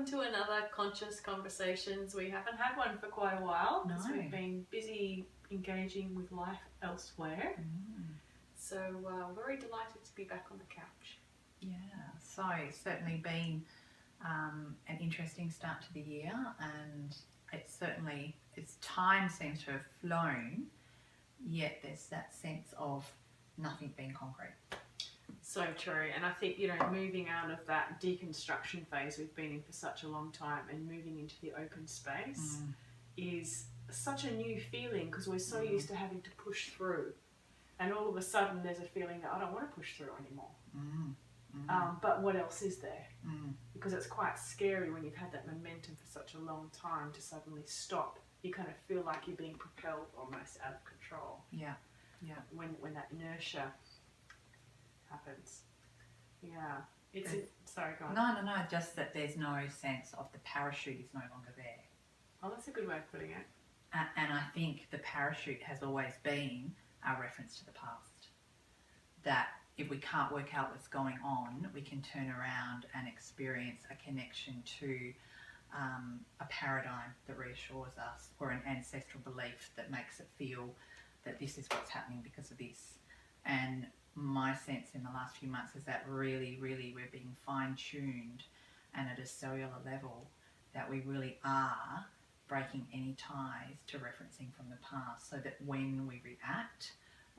to another Conscious Conversations. We haven't had one for quite a while because we've been busy engaging with life elsewhere. So very delighted to be back on the couch. Yeah, so it's certainly been an interesting start to the year, and its time seems to have flown, yet there's that sense of nothing being concrete. So true. And I think, moving out of that deconstruction phase we've been in for such a long time and moving into the open space is such a new feeling, because we're so used to having to push through. And all of a sudden there's a feeling that I don't want to push through anymore. But what else is there? Because it's quite scary when you've had that momentum for such a long time to suddenly stop. You kind of feel like you're being propelled almost out of control. Yeah. When that inertia happens. Yeah. Sorry, go on. No, just that there's no sense of the parachute is no longer there. Oh, that's a good way of putting it. And I think the parachute has always been our reference to the past. That if we can't work out what's going on, we can turn around and experience a connection to a paradigm that reassures us, or an ancestral belief that makes it feel that this is what's happening because of this. And my sense in the last few months is that really, really we're being fine-tuned, and at a cellular level, that we really are breaking any ties to referencing from the past, so that when we react,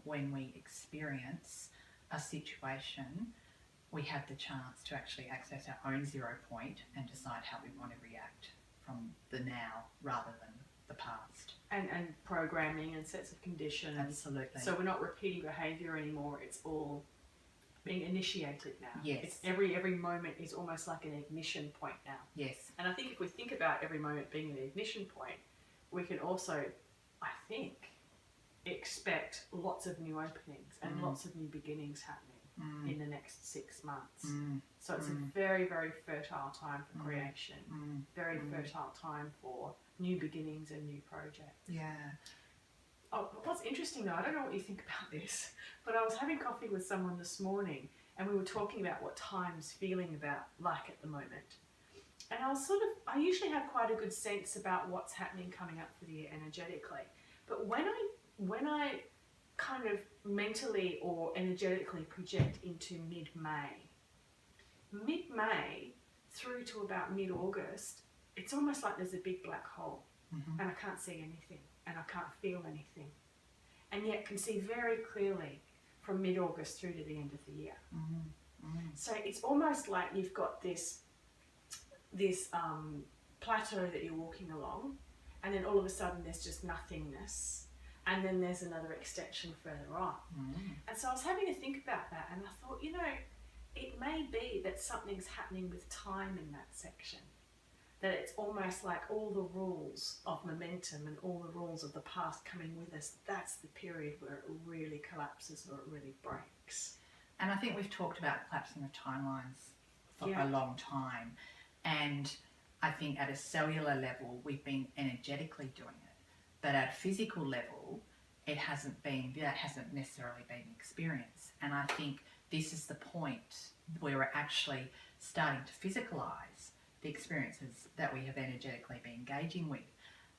when we experience a situation, we have the chance to actually access our own 0 point and decide how we want to react from the now rather than the past. And programming and sets of conditions. Absolutely. So we're not repeating behaviour anymore, it's all being initiated now. Yes. It's every moment is almost like an ignition point now. Yes. And I think if we think about every moment being an ignition point, we can also, I think, expect lots of new openings and lots of new beginnings happening in the next 6 months. So it's a very, very fertile time for creation, very fertile time for new beginnings and new projects. Yeah. Oh, what's interesting though, I don't know what you think about this, but I was having coffee with someone this morning and we were talking about what time's feeling like at the moment. And I usually have quite a good sense about what's happening coming up for the year energetically. But when I kind of mentally or energetically project into mid-May through to about mid-August, it's almost like there's a big black hole and I can't see anything and I can't feel anything. And yet can see very clearly from mid-August through to the end of the year. So it's almost like you've got this plateau that you're walking along, and then all of a sudden there's just nothingness, and then there's another extension further on. And so I was having to think about that, and I thought, it may be that something's happening with time in that section, that it's almost like all the rules of momentum and all the rules of the past coming with us, that's the period where it really collapses or it really breaks. And I think we've talked about collapsing of timelines for a long time, and I think at a cellular level we've been energetically doing it, but at a physical level that hasn't necessarily been experienced. And I think this is the point where we're actually starting to physicalize the experiences that we have energetically been engaging with.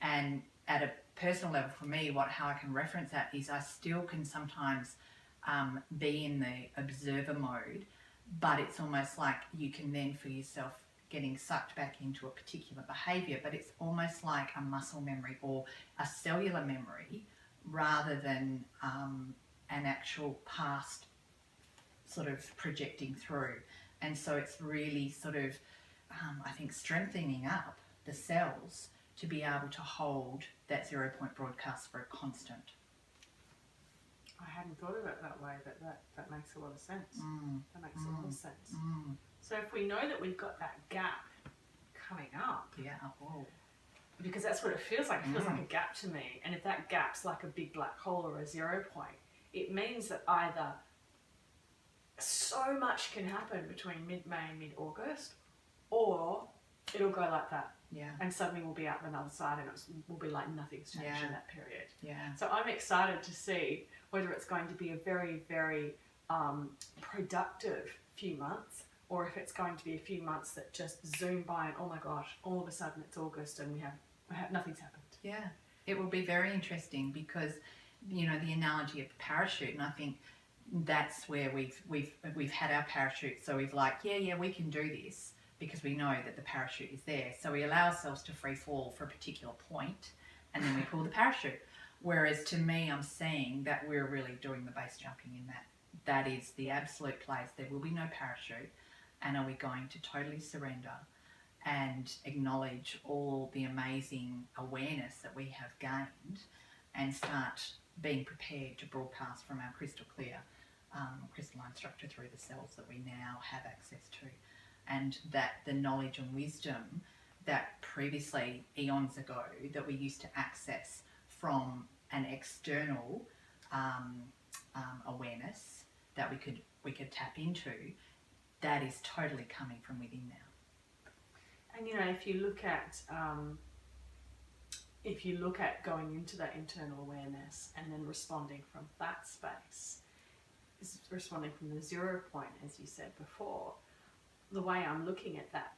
And at a personal level for me, how I can reference that is I still can sometimes be in the observer mode, but it's almost like you can then feel yourself getting sucked back into a particular behaviour, but it's almost like a muscle memory or a cellular memory rather than an actual past sort of projecting through. And so it's really sort of, I think, strengthening up the cells to be able to hold that 0 point broadcast for a constant. I hadn't thought of it that way, but that makes a lot of sense. That makes a lot of sense. So if we know that we've got that gap coming up, because that's what it feels like. It feels like a gap to me. And if that gap's like a big black hole or a 0 point, it means that either so much can happen between mid-May and mid-August, or it'll go like that. And suddenly we'll be out the other side and it will be like nothing's changed in that period. So I'm excited to see whether it's going to be a very, very productive few months, or if it's going to be a few months that just zoom by and, oh my gosh, all of a sudden it's August and we have nothing's happened. Yeah, it will be very interesting because, you know, the analogy of the parachute, and I think that's where we've had our parachute, so we've like, yeah, we can do this because we know that the parachute is there. So we allow ourselves to free fall for a particular point, and then we pull the parachute. Whereas to me, I'm seeing that we're really doing the base jumping in that is the absolute place. There will be no parachute, and are we going to totally surrender and acknowledge all the amazing awareness that we have gained and start being prepared to broadcast from our crystal clear crystalline structure through the cells that we now have access to, and that the knowledge and wisdom that previously, eons ago, that we used to access from an external awareness that we could tap into, that is totally coming from within now. And you know, if you look at going into that internal awareness and then responding from that space, responding from the 0 point, as you said before, the way I'm looking at that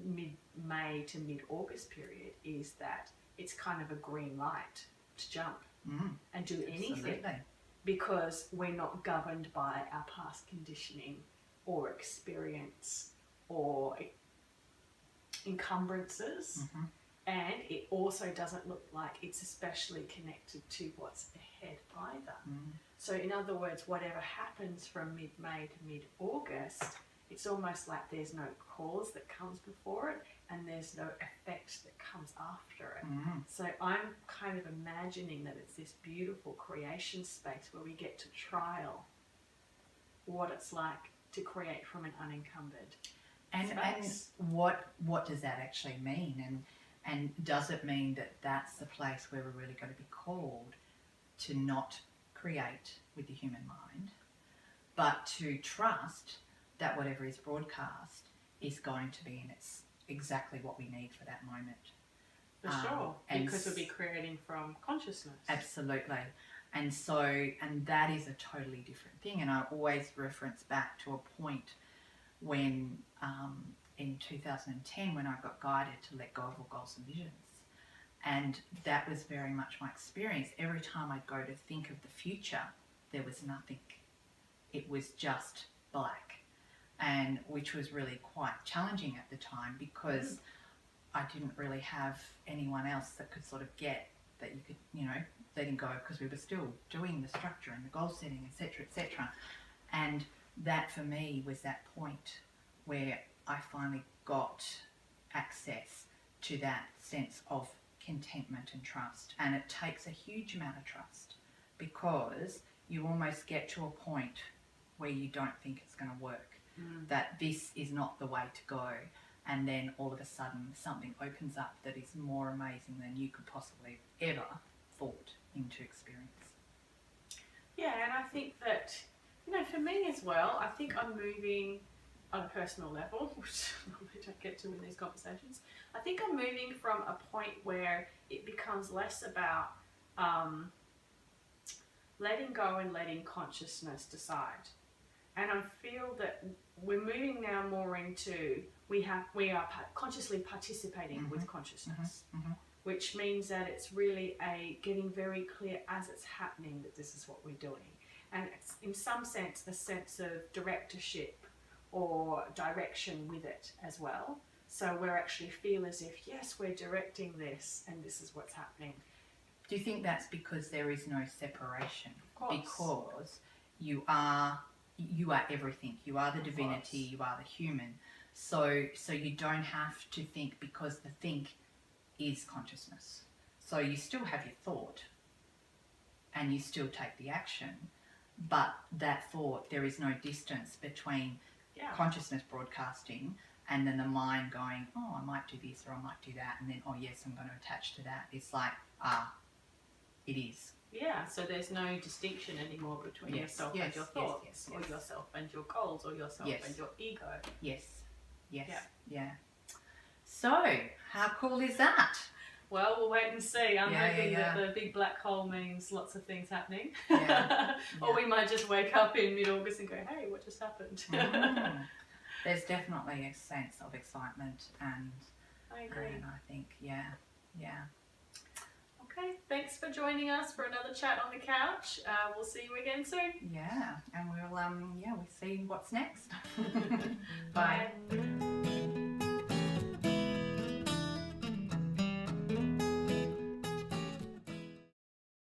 mid-May to mid-August period is that it's kind of a green light to jump and do anything. Absolutely. Because we're not governed by our past conditioning or experience or encumbrances, and it also doesn't look like it's especially connected to what's ahead either. So in other words, whatever happens from mid-May to mid-August, it's almost like there's no cause that comes before it and there's no effect that comes after it. So I'm kind of imagining that it's this beautiful creation space where we get to trial what it's like to create from an unencumbered space. And what does that actually mean? And does it mean that that's the place where we're really going to be called to not create with the human mind, but to trust that whatever is broadcast is going to be in its exactly what we need for that moment. For sure, because we'll be creating from consciousness. Absolutely. And that is a totally different thing. And I always reference back to a point when in 2010 when I got guided to let go of all goals and visions. And that was very much my experience. Every time I'd go to think of the future, there was nothing. It was just black, and which was really quite challenging at the time because I didn't really have anyone else that could sort of get that you could, you know, letting go, because we were still doing the structure and the goal setting, etc., etc. And that for me was that point where I finally got access to that sense of contentment and trust. And it takes a huge amount of trust because you almost get to a point where you don't think it's going to work, that this is not the way to go. And then all of a sudden something opens up that is more amazing than you could possibly ever thought into experience. Yeah, and I think that, you know, for me as well, I think I'm moving on a personal level, which I don't get to in these conversations. I think I'm moving from a point where it becomes less about letting go and letting consciousness decide. And I feel that we're moving now more into we are consciously participating with consciousness, which means that it's really getting very clear as it's happening that this is what we're doing. And it's in some sense a sense of directorship or direction with it as well. So we actually feel as if, yes, we're directing this and this is what's happening. Do you think that's because there is no separation? Of course. Because you are everything. You are the divinity, you are the human. So you don't have to think, because the think is consciousness. So you still have your thought and you still take the action, but that thought, there is no distance between consciousness broadcasting and then the mind going, oh, I might do this or I might do that, and then, oh yes, I'm going to attach to that. It's like, it is. Yeah, so there's no distinction anymore between yourself and your thoughts, or yourself and your goals, or yourself and your ego. Yes. So, how cool is that? Well, we'll wait and see. I'm hoping that the big black hole means lots of things happening. Or we might just wake up in mid-August and go, hey, what just happened? there's definitely a sense of excitement, and I agree. And I think, yeah. Okay, thanks for joining us for another chat on the couch. We'll see you again soon. Yeah, and we'll see what's next. Bye.